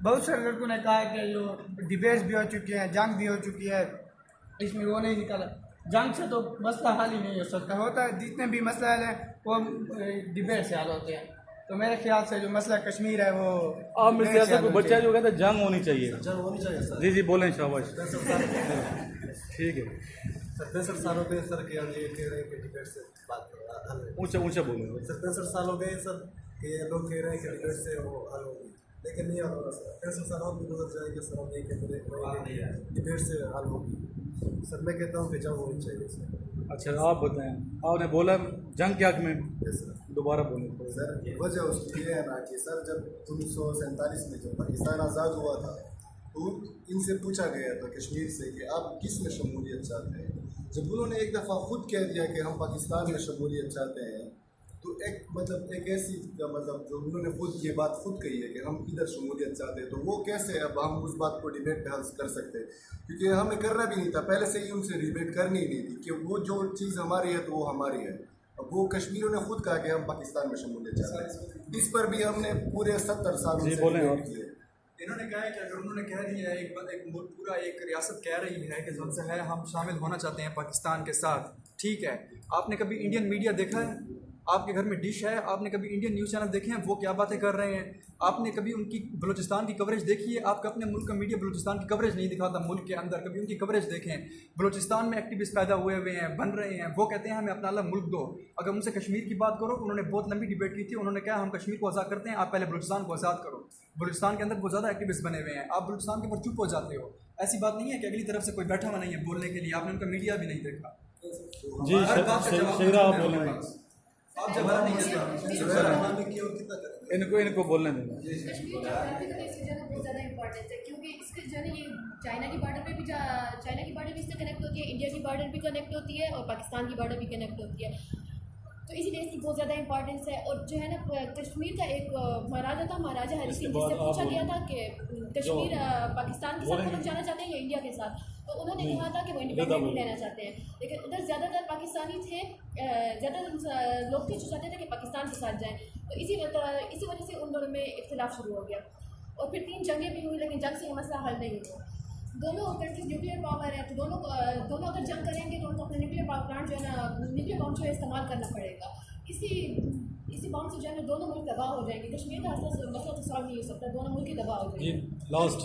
بہت سارے لڑکوں نے کہا کہ جو debates بھی ہو چکی ہیں، جنگ بھی ہو چکی ہے، اس میں وہ نہیں نکالا. جنگ سے تو مسئلہ حل ہی نہیں ہو سکتا. ہوتا ہے جتنے بھی مسائل ہیں وہ ڈبیٹ سے حل ہوتے ہیں. تو میرے خیال سے جو مسئلہ کشمیر ہے وہ آپ میں سے ایسا کوئی بچہ ہے جو کہتا ہے جنگ ہونی چاہیے؟ جنگ ہونی چاہیے سر. جی بولیں شاباش. 65 ٹھیک ہے، سال ہو گئے سر کہ ہم یہ کہہ رہے ہیں کہ ڈبیٹ سے بات حل ہے. اونچا بولیں. 65 سال ہو گئے سر کہ یہ لوگ کہہ رہے ہیں کہ ڈبیٹ سے وہ حل ہوگی، لیکن نہیں ہو رہا سر. 65 سال اور بھی گزر جائے گا سر، ہم یہ کہتے ہیں کہ ڈبیٹ سے حل ہوگی. سر میں کہتا ہوں کہ جنگ ہونی چاہیے سر. اچھا آپ بتائیں، آپ نے بولا جنگ کے حق میں، دوبارہ بولیں. سر وجہ اس کی یہ ہے نا کہ سر جب 1947 میں جب پاکستان آزاد ہوا تھا تو ان سے پوچھا گیا تھا کشمیر سے کہ آپ کس میں شمولیت چاہتے ہیں. جب انہوں نے ایک دفعہ خود کہہ دیا کہ ہم پاکستان میں شمولیت چاہتے ہیں تو ایک ایسی مطلب جو انہوں نے خود یہ بات خود کہی ہے کہ ہم ادھر شمولیت چاہتے ہیں، تو وہ کیسے اب ہم اس بات کو ڈیبیٹ پہ حل کر سکتے ہیں؟ کیونکہ ہمیں کرنا بھی نہیں تھا، پہلے سے ہی ان سے ڈیبیٹ کرنی ہی نہیں تھی کہ وہ جو چیز ہماری ہے تو وہ ہماری ہے. اب وہ کشمیریوں نے خود کہا کہ ہم پاکستان میں شمولیت چاہتے ہیں. اس پر بھی ہم نے پورے 70 سال سے ڈیبیٹ کیے. انہوں نے کہا ہے کہ اگر انہوں نے کہہ دیا ہے پورا ایک ریاست کہہ رہی ہے کہ جن سے ہے ہم شامل ہونا چاہتے ہیں پاکستان کے ساتھ، ٹھیک ہے. آپ نے کبھی انڈین میڈیا دیکھا ہے؟ آپ کے گھر میں ڈش ہے؟ آپ نے کبھی انڈین نیوز چینل دیکھے ہیں وہ کیا باتیں کر رہے ہیں؟ آپ نے کبھی ان کی بلوچستان کی کوریج دیکھی ہے؟ آپ کا اپنے ملک کا میڈیا بلوچستان کی کوریج نہیں دکھاتا ملک کے اندر، کبھی ان کی کوریج دیکھیں. بلوچستان میں ایکٹیوسٹ پیدا ہوئے ہیں، بن رہے ہیں، وہ کہتے ہیں ہمیں اپنا الگ ملک دو. اگر ان سے کشمیر کی بات کرو، انہوں نے بہت لمبی ڈیبیٹ کی تھی، انہوں نے کہا ہم کشمیر کو آزاد کرتے ہیں، آپ پہلے بلوچستان کو آزاد کرو. بلوچستان کے اندر بہت زیادہ ایکٹیوسٹ بنے ہوئے ہیں، آپ بلوچستان کے اوپر چپ ہو جاتے ہو. ایسی بات نہیں ہے کہ اگلی طرف سے کوئی بیٹھا ہوا نہیں ہے بولنے کے لیے، آپ نے ان کا میڈیا بھی نہیں دیکھا. جی شیرا آپ بولیں گے. آپ جواب نہیں ان کو بولنے دیں. کشمیر اس کی جگہ بہت زیادہ امپورٹنٹ ہے کیونکہ اس کے جو ہے یہ چائنا کی بارڈر پہ بھی چائنا کی بارڈر بھی اس سے کنیکٹ ہوتی ہے، انڈیا کی بارڈر بھی کنیکٹ ہوتی ہے اور پاکستان کی بارڈر بھی کنیکٹ ہوتی ہے. تو اسی لیے اس کی بہت زیادہ امپورٹنس ہے. اور جو ہے نا کشمیر کا ایک مہاراجا تھا، مہاراجا ہری سنگھ، جس سے پوچھا گیا تھا کہ کشمیر پاکستان کے ساتھ ہونا جانا چاہتے ہیں یا انڈیا کے ساتھ، تو انہوں نے کہا تھا کہ وہ انڈیپینڈنٹ لینا چاہتے ہیں. لیکن ادھر زیادہ تر پاکستانی تھے، زیادہ تر لوگ تھے جو چاہتے تھے کہ پاکستان کے ساتھ جائیں. تو اسی وجہ سے ان دونوں میں اختلاف شروع ہو گیا اور پھر 3 جنگیں بھی ہوئی، لیکن جنگ سے یہ مسئلہ حل نہیں ہوا. دونوں کنٹریز نیوکلیئر پاور ہے، تو دونوں اگر جنگ کریں گے تو ان کو اپنے نیوکلیئر پاور پلانٹ جو ہے نا، نیوکلیئر بم جو ہے استعمال کرنا پڑے گا. اسی بم سے جو ہے نا دونوں ملک تباہ ہو جائیں گے. کشمیر کا مسئلہ تو سالو نہیں ہو سکتا، دونوں ملک ہی تباہ ہو جائیں گے. Last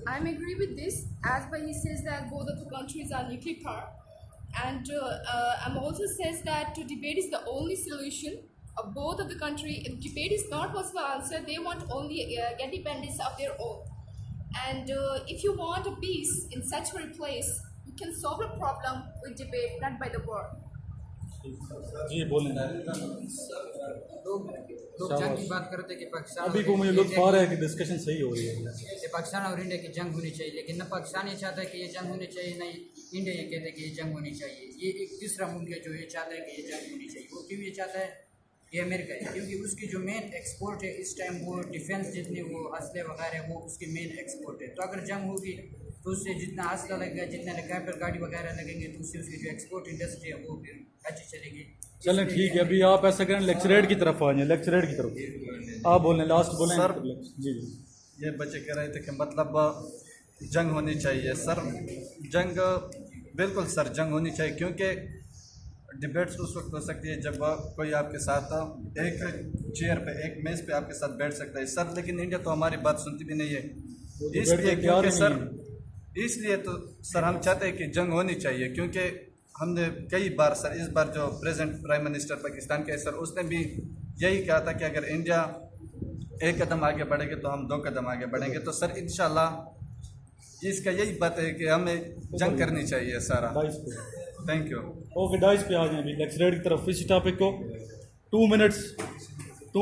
I agree with this as but he says that both of the countries are nuclear power, and also says that debate is the only solution of both of the country. If debate is not possible answer, they want only independence of their own. And if you want a peace in such a place, you can solve a problem with debate, not by the war. جی بولیں. لوگ جنگ کی بات کرتے کہ پاکستان ابھی کو مجھے لطف آ رہا ہے کہ ڈسکشن صحیح ہو رہی ہے کہ پاکستان اور انڈیا کی جنگ ہونی چاہیے، لیکن نہ پاکستان یہ چاہتا ہے کہ یہ جنگ ہونی چاہیے، نہ انڈیا یہ کہتا ہے کہ یہ جنگ ہونی چاہیے. یہ ایک تیسرا ملک ہے جو یہ چاہتا ہے کہ یہ جنگ ہونی چاہیے. وہ کیوں یہ چاہتا ہے؟ یہ امریکہ ہے، کیونکہ اس کی جو مین ایکسپورٹ ہے اس ٹائم وہ ڈیفینس، جتنے وہ اسلحے وغیرہ وہ اس کی مین ایکسپورٹ ہے. تو اگر جنگ ہوگی تو اس سے جتنا اسلحہ لگے گا، جتنے ہیلیکاپٹر گاڑی وغیرہ لگیں گے، تو اس سے اس کی جو ایکسپورٹ انڈسٹری ہے وہ پھر اچھی چلے گی. چلیں ٹھیک ہے. ابھی آپ ایسا کریں لیکچریٹ کی طرف آ جائیں، لیکچریٹ کی طرف آپ بولیں، لاسٹ بولیں. سر جی یہ بچے کہہ رہے تھے کہ مطلب جنگ ہونی چاہیے. سر جنگ بالکل سر جنگ ہونی چاہیے، کیونکہ ڈبیٹس اس وقت ہو سکتی ہے جب کوئی آپ کے ساتھ ایک چیئر پہ، ایک میز پہ آپ کے ساتھ بیٹھ سکتا ہے. سر لیکن انڈیا تو ہماری بات سنتی بھی نہیں ہے، اس لیے کیونکہ سر اس لیے تو سر ہم چاہتے ہیں کہ جنگ ہونی چاہیے. کیونکہ ہم نے کئی بار سر، اس بار جو پریزنٹ پرائم منسٹر پاکستان کے سر، اس نے بھی یہی کہا تھا کہ اگر انڈیا ایک قدم آگے بڑھے گے تو ہم 2 قدم آگے بڑھیں گے. تو سر انشاءاللہ اس کا یہی بات ہے کہ ہمیں جنگ کرنی چاہیے سارا. Thank you. اوکے ڈائز پہ آ جائیں ابھی لیکچریٹ کی طرف. اسی ٹاپک کو 2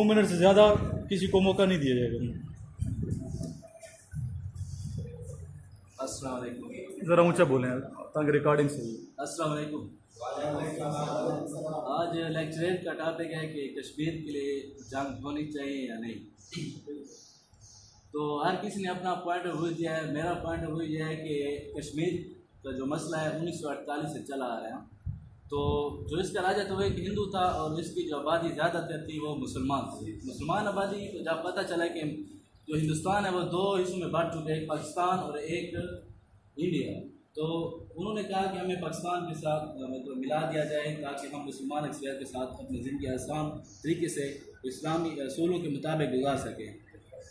منٹ سے زیادہ کسی کو موقع نہیں دیا جائے گا. السلام علیکم. ذرا اونچا بولیں تاکہ ریکارڈنگ صحیح. السلام علیکم. آج لیکچر کا ٹاپک ہے کہ کشمیر کے لیے جنگ ہونی چاہیے یا نہیں. تو ہر کسی نے اپنا پوائنٹ آف ویو دیا ہے. میرا پوائنٹ آف ویو یہ ہے کہ کشمیر کا جو مسئلہ ہے 1948 سے چلا آ رہا ہے. تو جو اس کا راجا تھا وہ ایک ہندو تھا اور اس کی جو آبادی زیادہ تر تھی وہ مسلمان تھی. مسلمان آبادی کو جب پتہ چلا کہ جو ہندوستان ہے وہ دو حصوں میں بانٹ چکے ہیں، ایک پاکستان اور ایک انڈیا. تو انہوں نے کہا کہ ہمیں پاکستان کے ساتھ مطلب ملا دیا جائے تاکہ ہم مسلمان اکثریت کے ساتھ اپنی زندگی آسان طریقے سے اسلامی اصولوں کے مطابق گزار سکیں.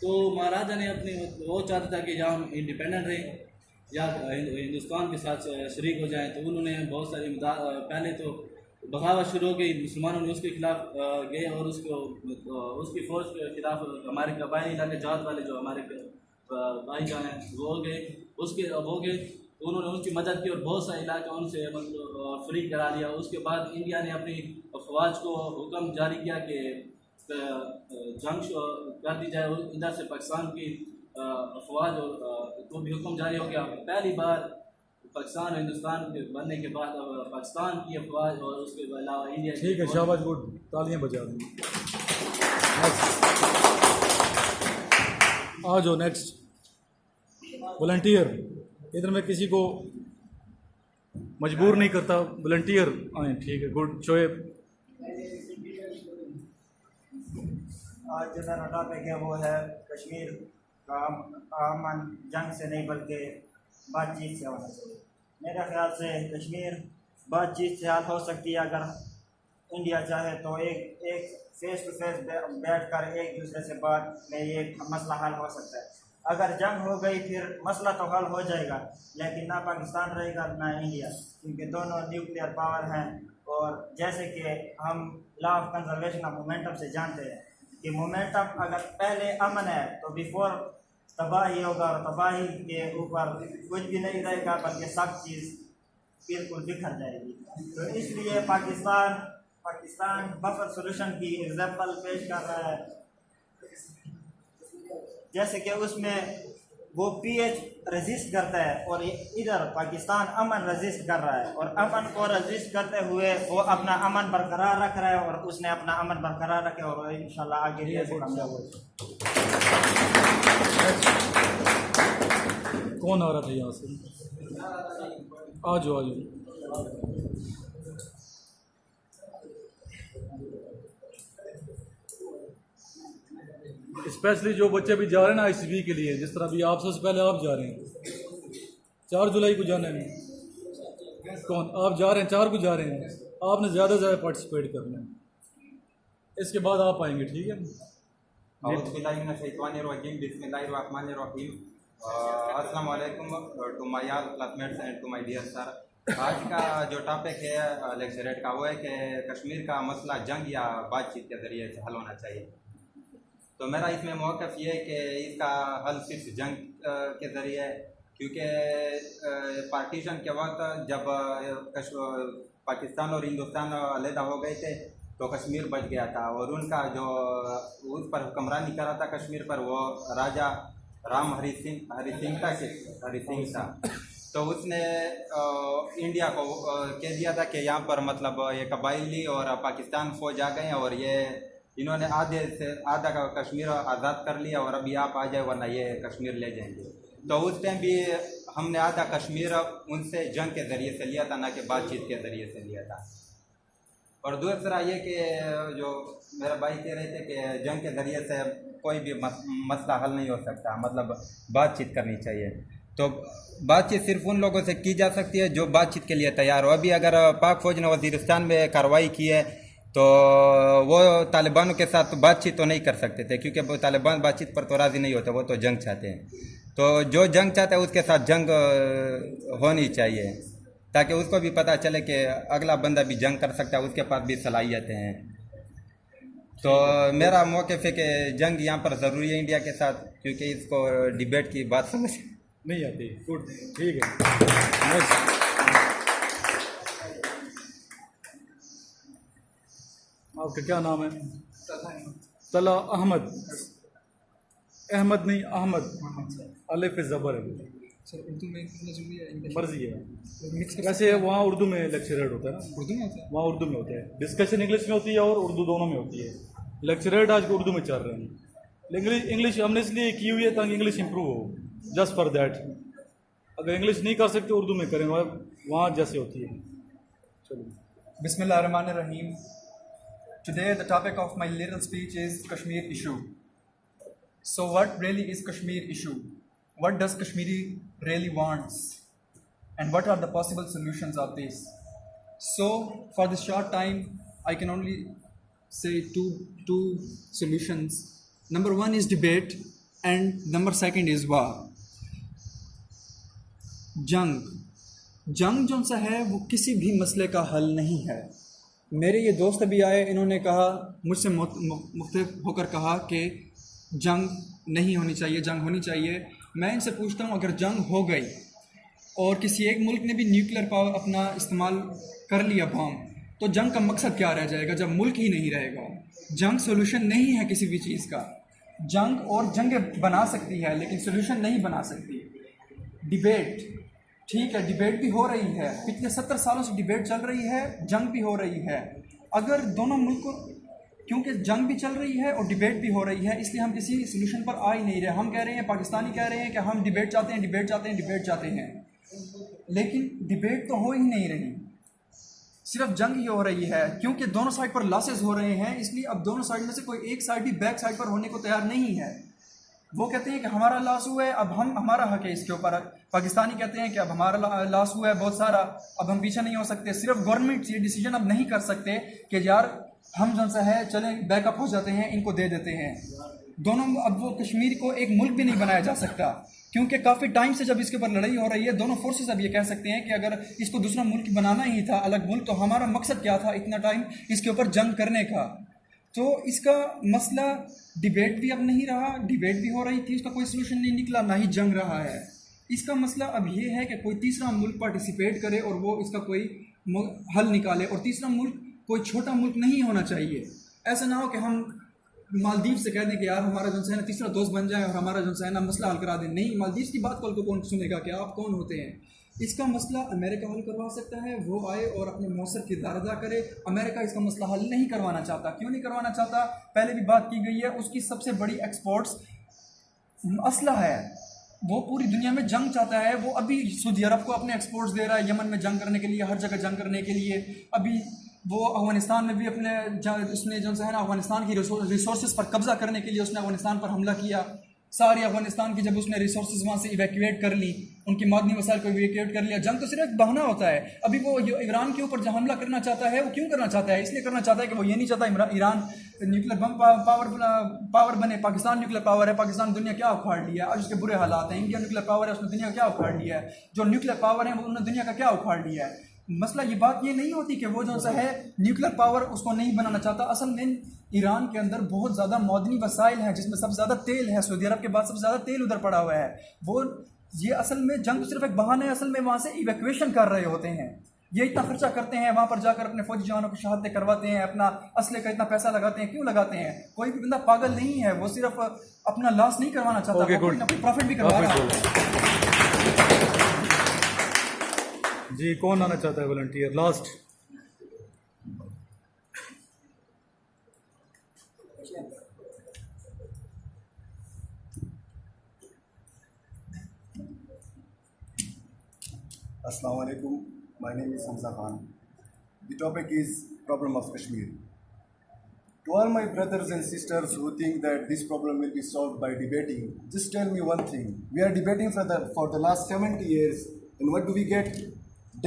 تو مہاراجا نے اپنے وہ چاہتا تھا کہ جہاں ہم انڈیپینڈنٹ رہیں یا ہندوستان کے ساتھ شریک ہو جائیں. تو انہوں نے بہت ساری پہلے تو بغاوت شروع ہو گئی، مسلمانوں نے اس کے خلاف گئے اور اس کی فوج کے خلاف ہمارے قبائلی علاقے جات والے جو ہمارے بھائی جان ہیں وہ ہو گئے. انہوں نے ان کی مدد کی اور بہت سارے علاقہ ان سے مطلب فری کرا لیا. اس کے بعد انڈیا نے اپنی افواج کو حکم جاری کیا کہ جنگ کر دی جائے. ادھر سے پاکستان کی افواج کو بھی حکم جاری ہو گیا. پہلی بار پاکستان اور ہندوستان کے بننے کے بعد پاکستان کی افواج اور اس کے علاوہ انڈیا. ٹھیک ہے، شاباش، گڈ، تالیاں بجا دیں. آ جاؤ نیکسٹ والنٹیئر. ادھر میں کسی کو مجبور نہیں کرتا، والنٹیئر آئیں. ٹھیک ہے، گڈ. شعیب. آج جو میرا ٹاپک ہے وہ ہے کشمیر کا امن جنگ سے نہیں بلکہ بات چیت سے ہونا چاہیے. میرے خیال سے کشمیر بات چیت سے حل ہو سکتی ہے اگر انڈیا چاہے تو ایک فیس ٹو فیس بیٹھ کر ایک دوسرے سے بات میں یہ مسئلہ حل ہو سکتا ہے. اگر جنگ ہو گئی پھر مسئلہ تو حل ہو جائے گا لیکن نہ پاکستان رہے گا نہ انڈیا، کیونکہ دونوں نیوکلیئر پاور ہیں. اور جیسے کہ ہم law of conservation of momentum سے جانتے ہیں کہ مومنٹم اگر پہلے امن ہے تو بیفور تباہی ہوگا اور تباہی کے اوپر کچھ بھی نہیں رہے گا بلکہ سب چیز بالکل بکھر جائے گی. تو اس لیے پاکستان بفر سولوشن کی ایگزامپل پیش کر رہا ہے، جیسے کہ اس میں وہ پی ایچ رجسٹ کرتا ہے اور ادھر پاکستان امن رجسٹ کر رہا ہے اور امن کو رجسٹ کرتے ہوئے وہ اپنا امن برقرار رکھ رہا ہے اور اس نے اپنا امن برقرار رکھے اور انشاءاللہ آگے بھی ایسے کامیاب ہوگا. کون آ رہا تھا یہاں سے؟ آ جاؤ. اسپیشلی جو بچے بھی جا رہے ہیں نا ICB کے لیے، جس طرح بھی آپ سے پہلے آپ جا رہے ہیں 4 جولائی کو جانے میں. کون آپ جا رہے ہیں؟ 4 کو جا رہے ہیں. آپ نے زیادہ سے زیادہ پارٹیسپیٹ کرنا ہے، اس کے بعد آپ آئیں گے. ٹھیک ہے. اعوذ باللہ من الشیطان الرجیم، بسم اللہ الرحمن الرحیم. السلام علیکم to my all classmates and to my dear sir. آج کا جو ٹاپک ہے لیکچریٹ کا وہ ہے کہ کشمیر کا مسئلہ جنگ یا بات چیت کے ذریعے سے حل ہونا چاہیے. تو میرا اس میں موقف یہ ہے کہ اس کا حل صرف جنگ کے ذریعے، کیونکہ پارٹیشن کے وقت جب پاکستان اور ہندوستان علیحدہ ہو گئے تھے تو کشمیر بچ گیا تھا اور ان کا جو اس پر حکمرانی کر رہا تھا کشمیر پر وہ راجا رام ہری سنگھ تھا. تو اس نے انڈیا کو کہہ دیا تھا کہ یہاں پر مطلب یہ قبائلی اور پاکستان فوج آ گئے ہیں اور انہوں نے آدھا کا کشمیر آزاد کر لیا اور ابھی آپ آ جائے ورنہ یہ کشمیر لے جائیں گے. تو اس ٹائم بھی ہم نے آدھا کشمیر ان سے جنگ کے ذریعے سے لیا تھا، نہ کہ بات چیت کے ذریعے سے لیا تھا. اور دوسرا یہ کہ جو میرا بھائی کہہ رہے تھے کہ جنگ کے ذریعے سے کوئی بھی مسئلہ حل نہیں ہو سکتا، مطلب بات چیت کرنی چاہیے. تو بات چیت صرف ان لوگوں سے کی جا سکتی ہے جو بات چیت کے لیے تیار ہو. ابھی اگر پاک فوج نے وزیرستان میں کارروائی کی ہے تو وہ طالبانوں کے ساتھ بات چیت تو نہیں کر سکتے تھے، کیونکہ وہ طالبان بات چیت پر تو راضی نہیں ہوتے، وہ تو جنگ چاہتے ہیں. تو جو جنگ چاہتا ہے اس کے ساتھ جنگ ہونی چاہیے تاکہ اس کو بھی پتہ چلے کہ اگلا بندہ بھی جنگ کر سکتا ہے، اس کے پاس بھی صلاحیتیں ہیں. تو میرا موقف ہے کہ جنگ یہاں پر ضروری ہے انڈیا کے ساتھ، کیونکہ اس کو ڈیبیٹ کی بات سمجھ نہیں آتی. گڈ، ٹھیک ہے. آپ کا کیا نام ہے؟ طلحہ احمد. احمد نہیں، احمد. الف زبر ہے. سر اردو میں کتنا ضروری ہے؟ مرضی ہے. ویسے وہاں اردو میں لیکچریٹ ہوتا ہے نا؟ اردو میں ہوتا ہے؟ وہاں اردو میں ہوتا ہے. ڈسکشن انگلش میں ہوتی ہے اور اردو دونوں میں ہوتی ہے. لیکچریٹ آج اردو میں چل رہے ہیں. انگلش ہم نے اس لیے کی ہوئی ہے تاکہ English improve who. Just for that. اگر انگلش نہیں کر سکتے اردو میں کریں، وہاں جیسے ہوتی ہے. چلو. بسم اللہ الرحمن الرحیم. Today the topic of my little speech is Kashmir issue. So what really is Kashmir issue? What does Kashmiri really wants? And what are the possible solutions of this? So for this short time, I can only say two solutions. Number one is debate, and number second is war. جنگ جو سا ہے وہ کسی بھی مسئلے کا حل نہیں ہے. میرے یہ دوست ابھی آئے, انہوں نے کہا, مجھ سے مختلف ہو کر کہا کہ جنگ نہیں ہونی چاہیے, جنگ ہونی چاہیے. میں ان سے پوچھتا ہوں, اگر جنگ ہو گئی اور کسی ایک ملک نے بھی نیوکلیر پاور اپنا استعمال کر لیا بام, تو جنگ کا مقصد کیا رہ جائے گا جب ملک ہی نہیں رہے گا؟ جنگ سولوشن نہیں ہے کسی بھی چیز کا. جنگ اور جنگ بنا سکتی ہے لیکن سولوشن نہیں بنا سکتی. ڈیبیٹ, ٹھیک ہے, ڈیبیٹ بھی ہو رہی ہے, پچھلے 70 سالوں سے ڈیبیٹ چل رہی ہے, جنگ بھی ہو رہی ہے. اگر دونوں ملکوں, کیونکہ جنگ بھی چل رہی ہے اور ڈیبیٹ بھی ہو رہی ہے, اس لیے ہم کسی سولوشن پر آ ہی نہیں رہے. ہم کہہ رہے ہیں, پاکستانی کہہ رہے ہیں کہ ہم ڈیبیٹ چاہتے ہیں, ڈیبیٹ چاہتے ہیں, ڈیبیٹ چاہتے ہیں, لیکن ڈیبیٹ تو ہو ہی نہیں رہی, صرف جنگ ہی ہو رہی ہے. کیونکہ دونوں سائڈ پر لاسز ہو رہے ہیں, اس لیے اب دونوں سائڈ میں سے کوئی ایک سائڈ بھی بیک سائڈ پر ہونے کو تیار نہیں ہے. وہ کہتے ہیں کہ ہمارا لاس ہوا ہے, اب ہمارا حق ہے اس کے اوپر. پاکستانی کہتے ہیں کہ اب ہمارا لاس ہوا ہے بہت سارا, اب ہم پیچھے نہیں ہو سکتے. صرف گورنمنٹ یہ ڈیسیجن اب نہیں کر سکتے کہ یار ہم جو سا ہے چلیں بیک اپ ہو جاتے ہیں, ان کو دے دیتے ہیں. دونوں اب وہ کشمیر کو ایک ملک بھی نہیں بنایا جا سکتا, کیونکہ کافی ٹائم سے جب اس کے اوپر لڑائی ہو رہی ہے, دونوں فورسز اب یہ کہہ سکتے ہیں کہ اگر اس کو دوسرا ملک بنانا ہی تھا, الگ ملک, تو ہمارا مقصد کیا تھا اتنا ٹائم اس کے اوپر جنگ کرنے کا. تو اس کا مسئلہ ڈیبیٹ بھی اب نہیں رہا, ڈیبیٹ بھی ہو رہی تھی, اس کا کوئی سلوشن نہیں نکلا, نہ ہی جنگ رہا ہے. اس کا مسئلہ اب یہ ہے کہ کوئی تیسرا ملک پارٹیسپیٹ کرے اور وہ اس کا کوئی حل نکالے. اور تیسرا ملک کوئی چھوٹا ملک نہیں ہونا چاہیے. ایسا نہ ہو کہ ہم مالدیپ سے کہہ دیں کہ یار ہمارا جو ہے نا تیسرا دوست بن جائے اور ہمارا جو ہے نا مسئلہ حل کرا دیں. نہیں, مالدیپ کی بات کو کون سنے گا کہ آپ کون ہوتے ہیں؟ اس کا مسئلہ امریکہ حل کروا سکتا ہے, وہ آئے اور اپنے مؤثر کردار ادا کرے. امریکہ اس کا مسئلہ حل نہیں کروانا چاہتا. کیوں نہیں کروانا چاہتا؟ پہلے بھی بات کی گئی ہے, اس کی سب سے بڑی ایکسپورٹس اسلحہ ہے. وہ پوری دنیا میں جنگ چاہتا ہے. وہ ابھی سعودی عرب کو اپنے ایکسپورٹس دے رہا ہے, یمن میں جنگ کرنے کے لیے, ہر جگہ جنگ کرنے کے لیے. ابھی وہ افغانستان میں بھی اپنے اس نے جو ہے نا افغانستان کی ریسورسز پر قبضہ کرنے کے لیے اس نے افغانستان پر حملہ کیا. ساری افغانستان کی جب اس نے ریسورسز وہاں سے ایویکویٹ کر لی, ان کی معدنی وسائل کو ایویکویٹ کر لیا. جنگ تو صرف بہانہ ہوتا ہے. ابھی وہ جو ایران کے اوپر جو حملہ کرنا چاہتا ہے, وہ کیوں کرنا چاہتا ہے؟ اس لیے کرنا چاہتا ہے کہ وہ یہ نہیں چاہتا ایران نیوکلیر بم پاور بنے. پاکستان نیوکلیر پاور ہے, پاکستان دنیا کیا اکھاڑ لیا ہے, آج اس کے برے حالات ہیں. انڈیا نیوکلیر پاور ہے, اس نے دنیا کیا اکھاڑ لیا ہے. جو نیوکلیر پاور ہے وہ انہوں نے دنیا کا کیا اکھاڑ لیا ہے. مسئلہ یہ بات یہ نہیں ہوتی کہ وہ جو سا ہے نیوکلیر پاور اس کو نہیں بنانا چاہتا. اصل میں ایران کے اندر بہت زیادہ معدنی وسائل ہیں, جس میں سب سے زیادہ تیل ہے. سعودی عرب کے بعد سب سے زیادہ تیل ادھر پڑا ہوا ہے. وہ یہ اصل میں جنگ صرف ایک بہانہ ہے. اصل میں وہاں سے ایویکویشن کر رہے ہوتے ہیں. یہ اتنا خرچہ کرتے ہیں, وہاں پر جا کر اپنے فوجی جوانوں کی شہادتیں کرواتے ہیں, اپنا اسلحے کا اتنا پیسہ لگاتے ہیں. کیوں لگاتے ہیں؟ کوئی بھی بندہ پاگل نہیں ہے, وہ صرف اپنا لاس نہیں کروانا چاہتا, وہ اپنا پروفٹ بھی کروا رہا ہے. جی, کون آنا چاہتا ہے volunteer last? Assalamu alaikum. My name is Hamza Khan. The topic is problem of Kashmir. To all my brothers and sisters who think that this problem will be solved by debating, just tell me one thing. We are debating for the last 70 years, and what do we get?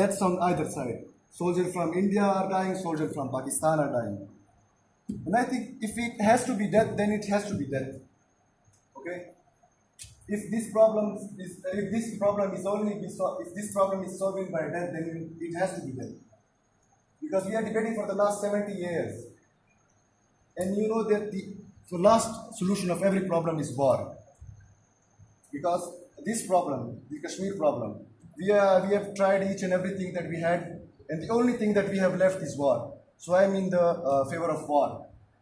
Deaths on either side. Soldiers from India are dying, soldiers from Pakistan are dying. And I think if it has to be death, then it has to be death. Okay? If this problem is solving by death, then it has to be death. Because we are debating for the last 70 years. And you know that the last solution of every problem is war. Because this problem, the Kashmir problem, we have tried each and everything that we had, and the only thing that we have left is war. So I am in the favor of war,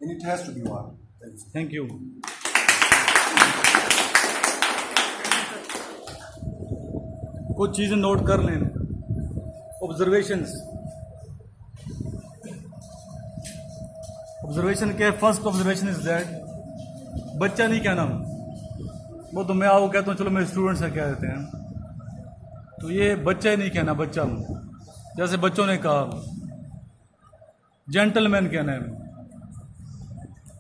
and it has to be war. Thank you. کچھ چیزیں note کر لیں. Observation کے first observation is that بچہ نہیں کہنا. وہ تو میں آپ کو کہتا ہوں, چلو میرے اسٹوڈنٹ سے کہہ دیتے ہیں, تو یہ بچہ ہی نہیں کہنا. بچہ جیسے بچوں نے کہا, جینٹل مین کہنا ہے.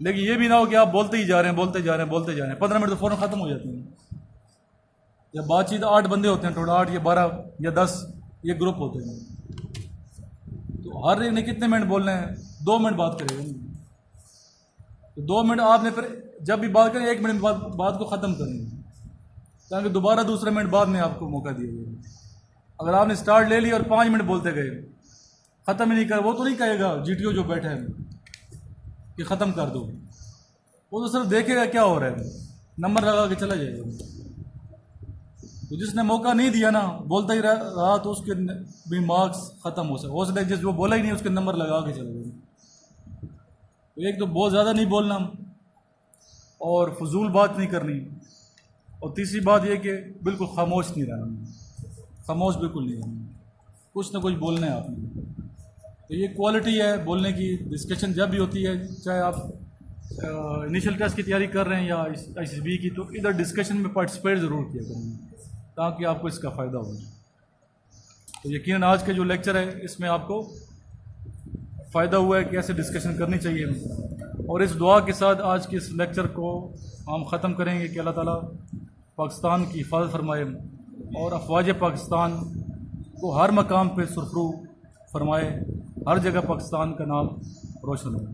لیکن یہ بھی نہ ہو کہ آپ بولتے ہی جا رہے ہیں 15 منٹ تو فوراً ختم ہو جاتے ہیں. یا بات چیت 8 بندے ہوتے ہیں ٹوٹل 8 یا 12 یا 10 یہ گروپ ہوتے ہیں, تو ہر ایک نے کتنے منٹ بولنے ہیں؟ 2 منٹ بات کرے گا. تو 2 منٹ آپ نے پھر جب بھی بات کریں 1 منٹ بات کو ختم کریں گے, تاکہ دوبارہ دوسرے منٹ بعد میں آپ کو موقع دیا جائے. اگر آپ نے سٹارٹ لے لی اور 5 منٹ بولتے گئے ختم ہی نہیں کر, وہ تو نہیں کہے گا جی ٹی او جو بیٹھا ہے کہ ختم کر دو, وہ تو صرف دیکھے گا کیا ہو رہا ہے, نمبر لگا کے چلا جائے گا. تو جس نے موقع نہیں دیا نا, بولتا ہی رہا, تو اس کے بھی مارکس ختم ہو سکتے. جس جو بولا ہی نہیں اس کے نمبر لگا کے چلا جائے. تو ایک تو بہت زیادہ نہیں بولنا اور فضول بات نہیں کرنی, اور تیسری بات یہ کہ بالکل خاموش نہیں رہنا, خاموش بالکل نہیں رہنا, کچھ نہ کچھ بولنا ہے آپ نے. تو یہ کوالٹی ہے بولنے کی. ڈسکشن جب بھی ہوتی ہے, چاہے آپ انیشل ٹیسٹ کی تیاری کر رہے ہیں یا آئی سی بی کی, تو ادھر ڈسکشن میں پارٹیسپیٹ ضرور کیا کریں تاکہ آپ کو اس کا فائدہ ہو. تو یقیناً آج کا جو لیکچر ہے اس میں آپ کو فائدہ ہوا ہے کیسے ڈسکشن کرنی چاہیے. اور اس دعا کے ساتھ آج کے اس لیکچر کو ہم ختم کریں گے کہ اللہ تعالیٰ پاکستان کی حفاظت فرمائے اور افواج پاکستان کو ہر مقام پہ سرخرو فرمائے, ہر جگہ پاکستان کا نام روشن ہو.